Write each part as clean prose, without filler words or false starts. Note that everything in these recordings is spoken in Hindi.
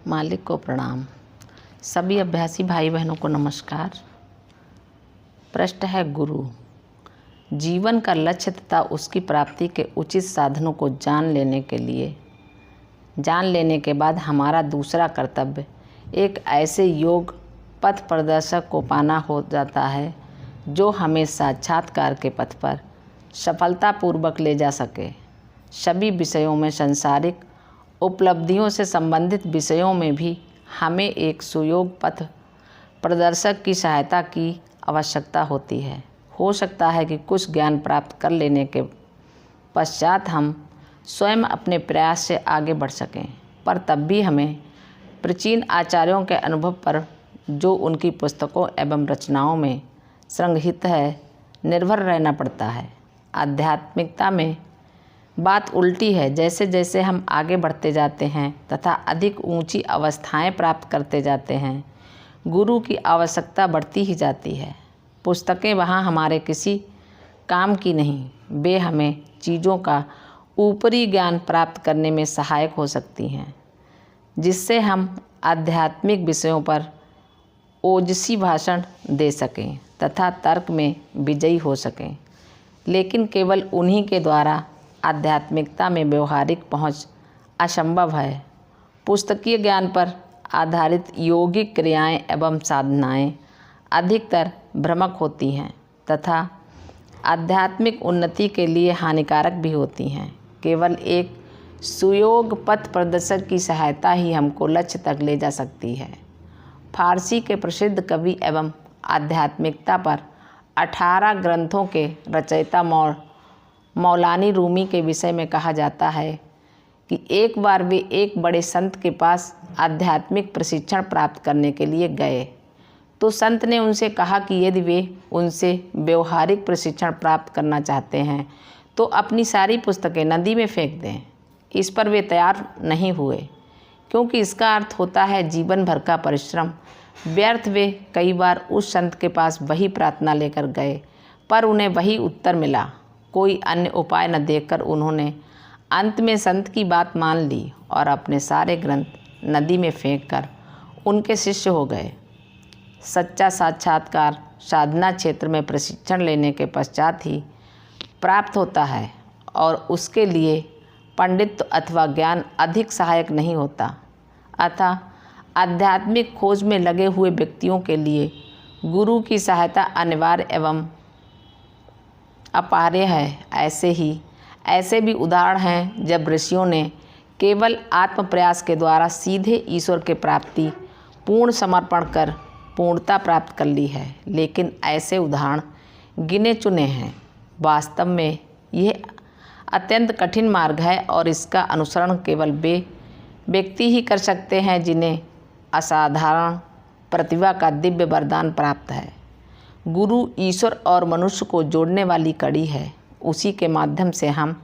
मालिक को प्रणाम। सभी अभ्यासी भाई बहनों को नमस्कार। प्रश्न है गुरु। जीवन का लक्ष्य तथा उसकी प्राप्ति के उचित साधनों को जान लेने के बाद हमारा दूसरा कर्तव्य एक ऐसे योग पथ प्रदर्शक को पाना हो जाता है जो हमें साक्षात्कार के पथ पर सफलतापूर्वक ले जा सके। सभी विषयों में, सांसारिक उपलब्धियों से संबंधित विषयों में भी हमें एक सुयोग पथ प्रदर्शक की सहायता की आवश्यकता होती है। हो सकता है कि कुछ ज्ञान प्राप्त कर लेने के पश्चात हम स्वयं अपने प्रयास से आगे बढ़ सकें, पर तब भी हमें प्राचीन आचार्यों के अनुभव पर, जो उनकी पुस्तकों एवं रचनाओं में संग्रहित है, निर्भर रहना पड़ता है। आध्यात्मिकता में बात उल्टी है। जैसे जैसे हम आगे बढ़ते जाते हैं तथा अधिक ऊंची अवस्थाएं प्राप्त करते जाते हैं, गुरु की आवश्यकता बढ़ती ही जाती है। पुस्तकें वहाँ हमारे किसी काम की नहीं, वे हमें चीज़ों का ऊपरी ज्ञान प्राप्त करने में सहायक हो सकती हैं, जिससे हम आध्यात्मिक विषयों पर ओजस्वी भाषण दे सकें तथा तर्क में विजयी हो सकें। लेकिन केवल उन्हीं के द्वारा आध्यात्मिकता में व्यवहारिक पहुंच असंभव है। पुस्तकीय ज्ञान पर आधारित योगिक क्रियाएं एवं साधनाएं अधिकतर भ्रामक होती हैं तथा आध्यात्मिक उन्नति के लिए हानिकारक भी होती हैं। केवल एक सुयोग पथ प्रदर्शक की सहायता ही हमको लक्ष्य तक ले जा सकती है। फारसी के प्रसिद्ध कवि एवं आध्यात्मिकता पर 18 ग्रंथों के रचयिता मौलानी रूमी के विषय में कहा जाता है कि एक बार वे एक बड़े संत के पास आध्यात्मिक प्रशिक्षण प्राप्त करने के लिए गए, तो संत ने उनसे कहा कि यदि वे उनसे व्यवहारिक प्रशिक्षण प्राप्त करना चाहते हैं तो अपनी सारी पुस्तकें नदी में फेंक दें। इस पर वे तैयार नहीं हुए, क्योंकि इसका अर्थ होता है जीवन भर का परिश्रम व्यर्थ। वे कई बार उस संत के पास वही प्रार्थना लेकर गए, पर उन्हें वही उत्तर मिला। कोई अन्य उपाय न देखकर उन्होंने अंत में संत की बात मान ली और अपने सारे ग्रंथ नदी में फेंककर उनके शिष्य हो गए। सच्चा साक्षात्कार साधना क्षेत्र में प्रशिक्षण लेने के पश्चात ही प्राप्त होता है और उसके लिए पंडित्व अथवा ज्ञान अधिक सहायक नहीं होता। अतः आध्यात्मिक खोज में लगे हुए व्यक्तियों के लिए गुरु की सहायता अनिवार्य एवं अपरिहार्य है। ऐसे भी उदाहरण हैं जब ऋषियों ने केवल आत्म प्रयास के द्वारा सीधे ईश्वर के प्राप्ति पूर्ण समर्पण कर पूर्णता प्राप्त कर ली है, लेकिन ऐसे उदाहरण गिने चुने हैं। वास्तव में यह अत्यंत कठिन मार्ग है और इसका अनुसरण केवल वे व्यक्ति ही कर सकते हैं जिन्हें असाधारण प्रतिभा का दिव्य वरदान प्राप्त है। गुरु ईश्वर और मनुष्य को जोड़ने वाली कड़ी है। उसी के माध्यम से हम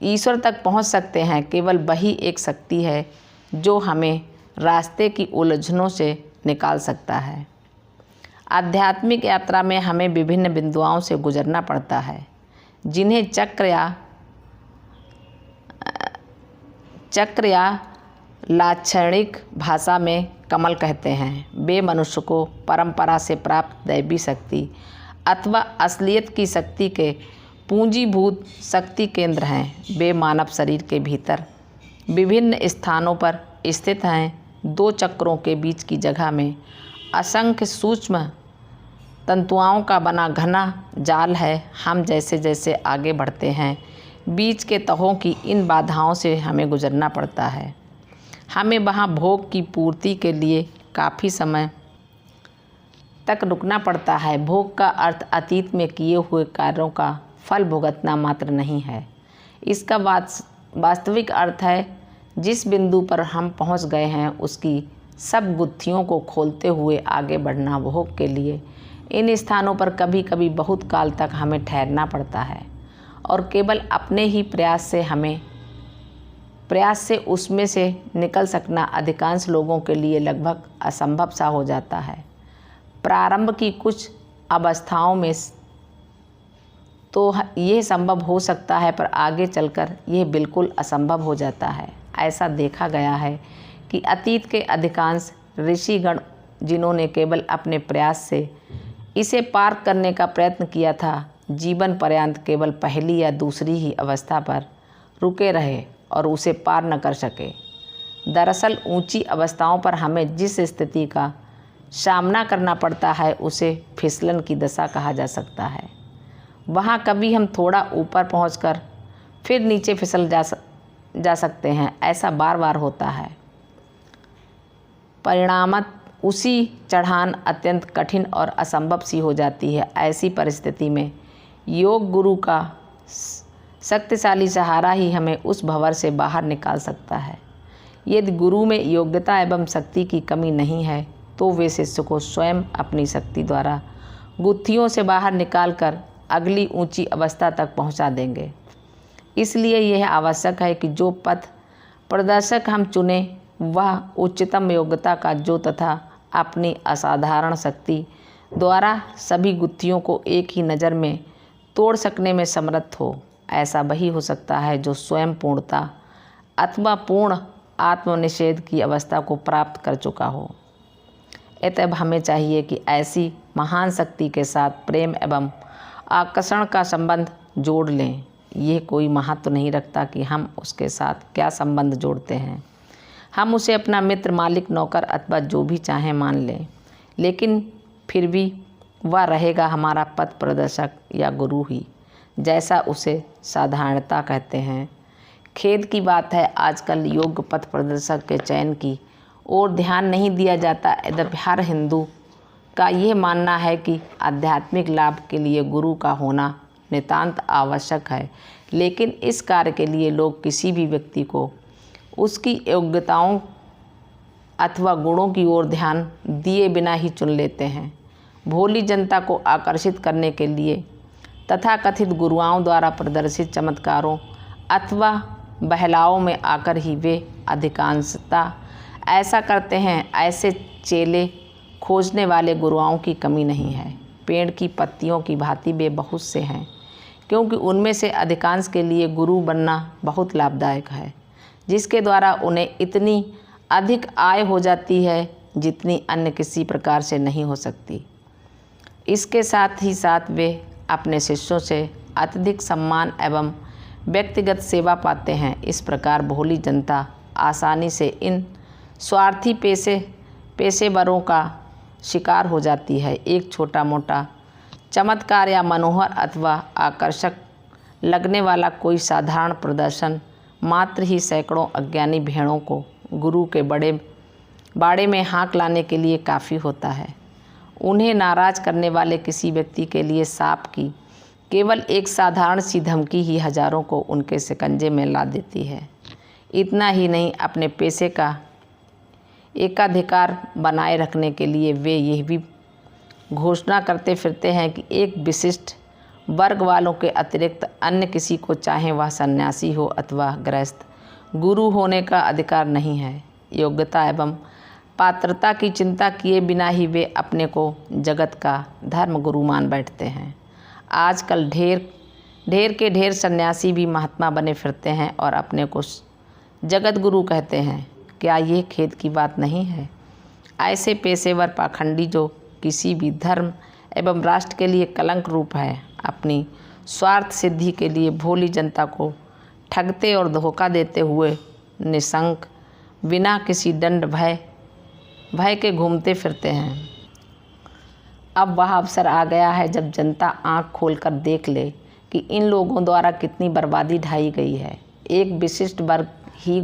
ईश्वर तक पहुंच सकते हैं। केवल वही एक शक्ति है जो हमें रास्ते की उलझनों से निकाल सकता है। आध्यात्मिक यात्रा में हमें विभिन्न बिंदुओं से गुजरना पड़ता है, जिन्हें चक्र या लाक्षणिक भाषा में कमल कहते हैं। वे मनुष्य को परंपरा से प्राप्त दैवी शक्ति अथवा असलियत की शक्ति के पूंजीभूत शक्ति केंद्र हैं। वे मानव शरीर के भीतर विभिन्न स्थानों पर स्थित हैं। दो चक्रों के बीच की जगह में असंख्य सूक्ष्म तंतुओं का बना घना जाल है। हम जैसे जैसे आगे बढ़ते हैं, बीच के तहों की इन बाधाओं से हमें गुजरना पड़ता है। हमें वहाँ भोग की पूर्ति के लिए काफ़ी समय तक रुकना पड़ता है। भोग का अर्थ अतीत में किए हुए कार्यों का फल भुगतना मात्र नहीं है। इसका वास्तविक अर्थ है जिस बिंदु पर हम पहुँच गए हैं उसकी सब गुत्थियों को खोलते हुए आगे बढ़ना। भोग के लिए इन स्थानों पर कभी कभी बहुत काल तक हमें ठहरना पड़ता है और केवल अपने ही प्रयास से उसमें से निकल सकना अधिकांश लोगों के लिए लगभग असंभव सा हो जाता है। प्रारंभ की कुछ अवस्थाओं में तो यह संभव हो सकता है, पर आगे चलकर यह बिल्कुल असंभव हो जाता है। ऐसा देखा गया है कि अतीत के अधिकांश ऋषिगण जिन्होंने केवल अपने प्रयास से इसे पार करने का प्रयत्न किया था, जीवन पर्यंत केवल पहली या दूसरी ही अवस्था पर रुके रहे और उसे पार न कर सके। दरअसल ऊंची अवस्थाओं पर हमें जिस स्थिति का सामना करना पड़ता है उसे फिसलन की दशा कहा जा सकता है। वहाँ कभी हम थोड़ा ऊपर पहुंचकर फिर नीचे फिसल जा सकते हैं। ऐसा बार बार होता है। परिणामत उसी चढ़ान अत्यंत कठिन और असंभव सी हो जाती है। ऐसी परिस्थिति में योग गुरु का शक्तिशाली सहारा ही हमें उस भंवर से बाहर निकाल सकता है। यदि गुरु में योग्यता एवं शक्ति की कमी नहीं है तो वे शिष्य को स्वयं अपनी शक्ति द्वारा गुत्थियों से बाहर निकालकर अगली ऊंची अवस्था तक पहुंचा देंगे। इसलिए यह आवश्यक है कि जो पथ प्रदर्शक हम चुने वह उच्चतम योग्यता का जो तथा अपनी असाधारण शक्ति द्वारा सभी गुत्थियों को एक ही नज़र में तोड़ सकने में समर्थ हो। ऐसा वही हो सकता है जो स्वयं पूर्णता अथवा पूर्ण आत्मनिषेध की अवस्था को प्राप्त कर चुका हो। अतः हमें चाहिए कि ऐसी महान शक्ति के साथ प्रेम एवं आकर्षण का संबंध जोड़ लें। यह कोई महत्व नहीं रखता कि हम उसके साथ क्या संबंध जोड़ते हैं। हम उसे अपना मित्र, मालिक, नौकर अथवा जो भी चाहें मान लें, लेकिन फिर भी वह रहेगा हमारा पथ प्रदर्शक या गुरु ही, जैसा उसे साधारणता कहते हैं। खेद की बात है, आजकल योग पथ प्रदर्शक के चयन की ओर ध्यान नहीं दिया जाता। यद्यपि हर हिंदू का यह मानना है कि आध्यात्मिक लाभ के लिए गुरु का होना नितांत आवश्यक है, लेकिन इस कार्य के लिए लोग किसी भी व्यक्ति को उसकी योग्यताओं अथवा गुणों की ओर ध्यान दिए बिना ही चुन लेते हैं। भोली जनता को आकर्षित करने के लिए तथाकथित गुरुओं द्वारा प्रदर्शित चमत्कारों अथवा बहलावों में आकर ही वे अधिकांशतः ऐसा करते हैं। ऐसे चेले खोजने वाले गुरुओं की कमी नहीं है। पेड़ की पत्तियों की भांति वे बहुत से हैं, क्योंकि उनमें से अधिकांश के लिए गुरु बनना बहुत लाभदायक है, जिसके द्वारा उन्हें इतनी अधिक आय हो जाती है जितनी अन्य किसी प्रकार से नहीं हो सकती। इसके साथ ही साथ वे अपने शिष्यों से अत्यधिक सम्मान एवं व्यक्तिगत सेवा पाते हैं। इस प्रकार भोली जनता आसानी से इन स्वार्थी पेशेवरों का शिकार हो जाती है। एक छोटा मोटा चमत्कार या मनोहर अथवा आकर्षक लगने वाला कोई साधारण प्रदर्शन मात्र ही सैकड़ों अज्ञानी भेड़ों को गुरु के बाड़े में हाँक लाने के लिए काफ़ी होता है। उन्हें नाराज करने वाले किसी व्यक्ति के लिए सांप की केवल एक साधारण सी धमकी ही हजारों को उनके शिकंजे में ला देती है। इतना ही नहीं, अपने पेशे का एकाधिकार बनाए रखने के लिए वे यह भी घोषणा करते फिरते हैं कि एक विशिष्ट वर्ग वालों के अतिरिक्त अन्य किसी को, चाहे वह सन्यासी हो अथवा गृहस्थ, गुरु होने का अधिकार नहीं है। योग्यता एवं पात्रता की चिंता किए बिना ही वे अपने को जगत का धर्म गुरु मान बैठते हैं। आजकल ढेर सन्यासी भी महात्मा बने फिरते हैं और अपने को जगत गुरु कहते हैं। क्या ये खेद की बात नहीं है? ऐसे पेशेवर पाखंडी जो किसी भी धर्म एवं राष्ट्र के लिए कलंक रूप है, अपनी स्वार्थ सिद्धि के लिए भोली जनता को ठगते और धोखा देते हुए निशंक बिना किसी दंड भय के घूमते फिरते हैं। अब वह अवसर आ गया है जब जनता आंख खोलकर देख ले कि इन लोगों द्वारा कितनी बर्बादी ढाई गई है। एक विशिष्ट वर्ग ही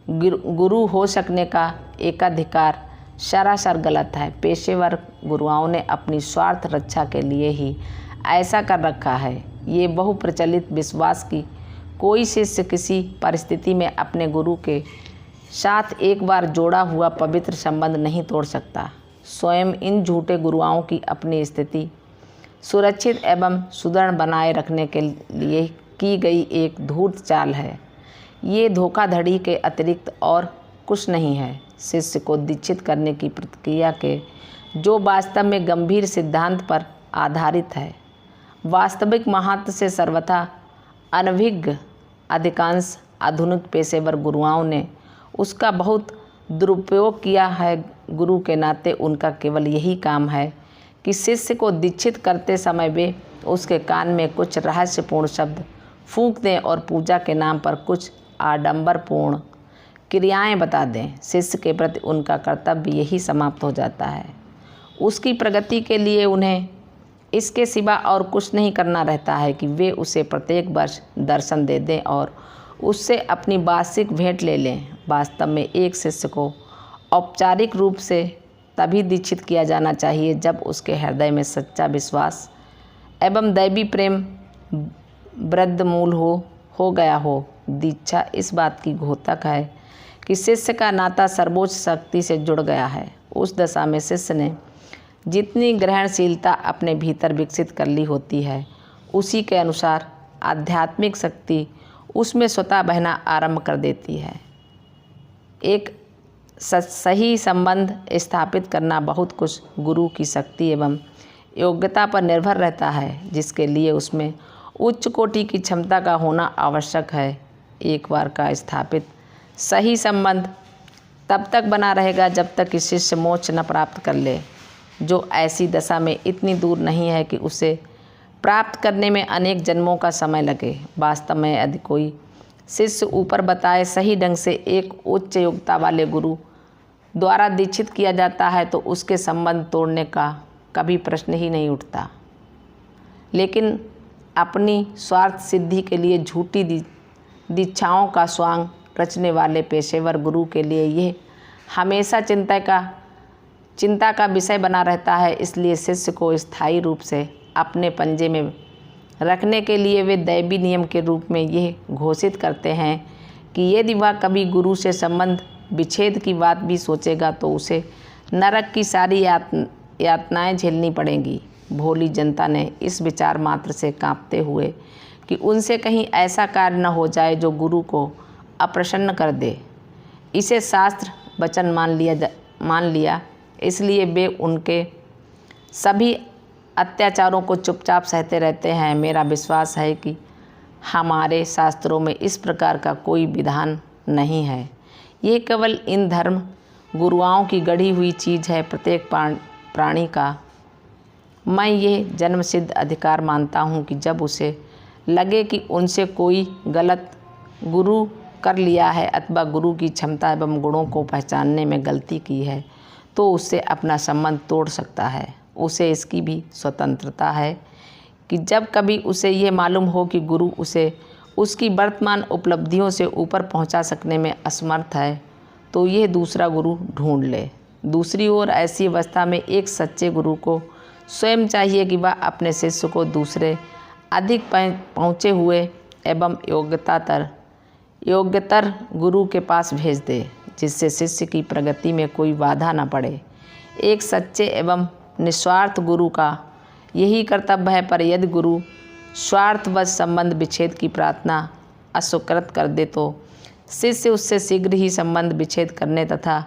गुरु हो सकने का एकाधिकार सरासर गलत है। पेशेवर गुरुओं ने अपनी स्वार्थ रक्षा के लिए ही ऐसा कर रखा है। ये बहुप्रचलित विश्वास कि कोई शिष्य किसी परिस्थिति में अपने गुरु के साथ एक बार जोड़ा हुआ पवित्र संबंध नहीं तोड़ सकता, स्वयं इन झूठे गुरुओं की अपनी स्थिति सुरक्षित एवं सुदृढ़ बनाए रखने के लिए की गई एक धूर्त चाल है। ये धोखाधड़ी के अतिरिक्त और कुछ नहीं है। शिष्य को दीक्षित करने की प्रक्रिया के जो वास्तव में गंभीर सिद्धांत पर आधारित है, वास्तविक महत्व से सर्वथा अनभिज्ञ अधिकांश आधुनिक पेशेवर गुरुओं ने उसका बहुत दुरुपयोग किया है। गुरु के नाते उनका केवल यही काम है कि शिष्य को दीक्षित करते समय वे उसके कान में कुछ रहस्यपूर्ण शब्द फूंक दें और पूजा के नाम पर कुछ आडंबरपूर्ण क्रियाएं बता दें। शिष्य के प्रति उनका कर्तव्य यही समाप्त हो जाता है। उसकी प्रगति के लिए उन्हें इसके सिवा और कुछ नहीं करना रहता है कि वे उसे प्रत्येक वर्ष दर्शन दे दें और उससे अपनी वार्षिक भेंट ले लें। वास्तव में एक शिष्य को औपचारिक रूप से तभी दीक्षित किया जाना चाहिए जब उसके हृदय में सच्चा विश्वास एवं दैवी प्रेम वृद्धमूल हो गया हो। दीक्षा इस बात की घोतक है कि शिष्य का नाता सर्वोच्च शक्ति से जुड़ गया है। उस दशा में शिष्य ने जितनी ग्रहणशीलता अपने भीतर विकसित कर ली होती है, उसी के अनुसार आध्यात्मिक शक्ति उसमें स्वतः बहना आरंभ कर देती है। एक सही संबंध स्थापित करना बहुत कुछ गुरु की शक्ति एवं योग्यता पर निर्भर रहता है, जिसके लिए उसमें उच्च कोटि की क्षमता का होना आवश्यक है। एक बार का स्थापित सही संबंध तब तक बना रहेगा जब तक कि शिष्य मोक्ष न प्राप्त कर ले, जो ऐसी दशा में इतनी दूर नहीं है कि उसे प्राप्त करने में अनेक जन्मों का समय लगे। वास्तव में यदि कोई शिष्य ऊपर बताए सही ढंग से एक उच्च योग्यता वाले गुरु द्वारा दीक्षित किया जाता है तो उसके संबंध तोड़ने का कभी प्रश्न ही नहीं उठता। लेकिन अपनी स्वार्थ सिद्धि के लिए झूठी दीक्षाओं का स्वांग रचने वाले पेशेवर गुरु के लिए यह हमेशा चिंता का विषय बना रहता है। इसलिए शिष्य को स्थायी रूप से अपने पंजे में रखने के लिए वे दैवी नियम के रूप में यह घोषित करते हैं कि यदि वह कभी गुरु से संबंध विच्छेद की बात भी सोचेगा तो उसे नरक की सारी यातनाएं झेलनी पड़ेंगी। भोली जनता ने इस विचार मात्र से कांपते हुए कि उनसे कहीं ऐसा कार्य न हो जाए जो गुरु को अप्रसन्न कर दे, इसे शास्त्र वचन मान लिया। इसलिए वे उनके सभी अत्याचारों को चुपचाप सहते रहते हैं। मेरा विश्वास है कि हमारे शास्त्रों में इस प्रकार का कोई विधान नहीं है। ये केवल इन धर्म गुरुओं की गढ़ी हुई चीज़ है। प्रत्येक प्राणी का मैं ये जन्मसिद्ध अधिकार मानता हूँ कि जब उसे लगे कि उनसे कोई गलत गुरु कर लिया है अथवा गुरु की क्षमता एवं गुणों को पहचानने में गलती की है, तो उससे अपना संबंध तोड़ सकता है। उसे इसकी भी स्वतंत्रता है कि जब कभी उसे ये मालूम हो कि गुरु उसे उसकी वर्तमान उपलब्धियों से ऊपर पहुंचा सकने में असमर्थ है, तो यह दूसरा गुरु ढूंढ ले। दूसरी ओर ऐसी अवस्था में एक सच्चे गुरु को स्वयं चाहिए कि वह अपने शिष्य को दूसरे अधिक पहुँचे हुए एवं योग्यतर गुरु के पास भेज दे, जिससे शिष्य की प्रगति में कोई बाधा न पड़े। एक सच्चे एवं निस्वार्थ गुरु का यही कर्तव्य है। पर यदि गुरु स्वार्थवश संबंध विच्छेद की प्रार्थना अस्वीकृत कर दे तो शिष्य उससे शीघ्र ही संबंध विच्छेद करने तथा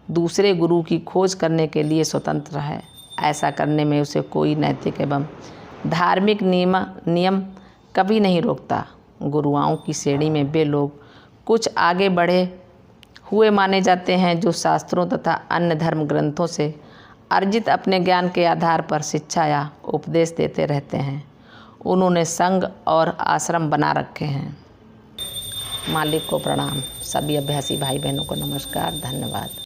दूसरे गुरु की खोज करने के लिए स्वतंत्र है। ऐसा करने में उसे कोई नैतिक एवं धार्मिक नियम कभी नहीं रोकता। गुरुओं की श्रेणी में वे लोग कुछ आगे बढ़े हुए माने जाते हैं जो शास्त्रों तथा अन्य धर्म ग्रंथों से अर्जित अपने ज्ञान के आधार पर शिक्षा या उपदेश देते रहते हैं। उन्होंने संघ और आश्रम बना रखे हैं। मालिक को प्रणाम। सभी अभ्यासी भाई बहनों को नमस्कार, धन्यवाद।